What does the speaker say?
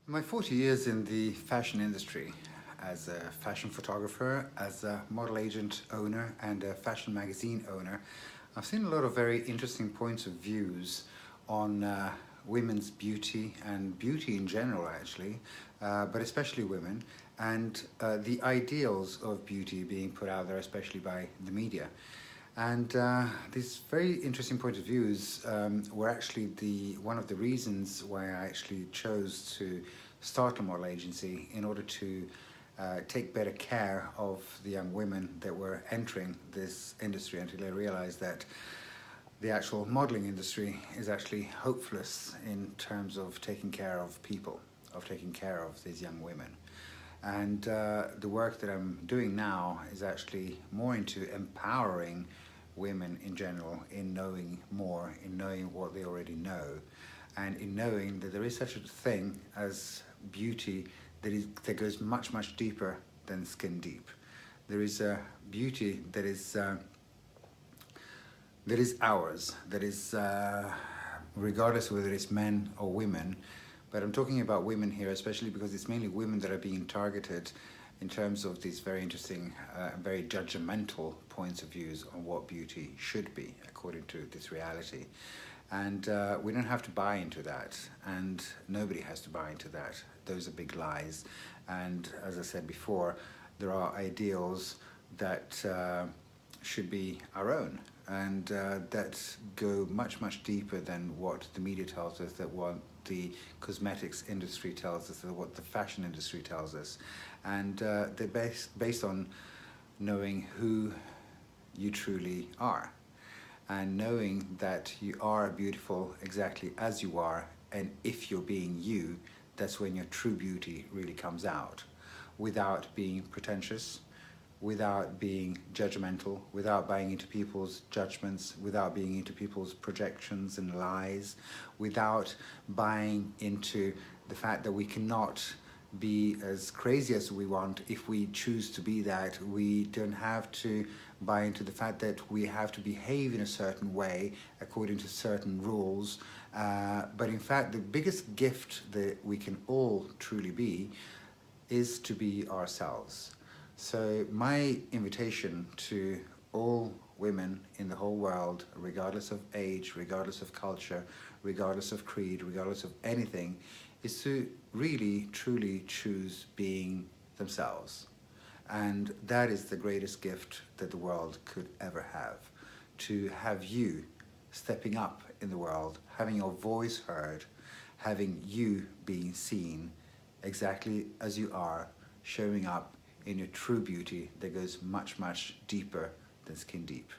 My 40 years in the fashion industry as a fashion photographer, as a model agent owner and a fashion magazine owner, I've seen a lot of very interesting points of views on women's beauty and beauty in general actually, but especially women, and the ideals of beauty being put out there especially by the media. And these very interesting point of views were actually one of the reasons why I actually chose to start a model agency, in order to take better care of the young women that were entering this industry, until they realized that the actual modeling industry is actually hopeless in terms of taking care of people, of taking care of these young women. And the work that I'm doing now is actually more into empowering women in general, in knowing more, in knowing what they already know, and in knowing that there is such a thing as beauty that goes much, much deeper than skin deep. There is a beauty that is ours, that is regardless of whether it's men or women. But I'm talking about women here, especially because it's mainly women that are being targeted in terms of these very interesting, very judgmental points of views on what beauty should be, according to this reality. And we don't have to buy into that, and nobody has to buy into that. Those are big lies. And as I said before, there are ideals that should be our own, and that go much, much deeper than what the media tells us, that what the cosmetics industry tells us, or what the fashion industry tells us. And they're based on knowing who you truly are, and knowing that you are beautiful exactly as you are, and if you're being you, that's when your true beauty really comes out, without being pretentious, without being judgmental, without buying into people's judgments, without being into people's projections and lies, without buying into the fact that we cannot be as crazy as we want if we choose to be that. We don't have to buy into the fact that we have to behave in a certain way according to certain rules. But in fact, the biggest gift that we can all truly be is to be ourselves. So my invitation to all women in the whole world, regardless of age, regardless of culture, regardless of creed, regardless of anything, is to really, truly choose being themselves. And that is the greatest gift that the world could ever have. To have you stepping up in the world, having your voice heard, having you being seen exactly as you are, showing up in your true beauty that goes much, much deeper than skin deep.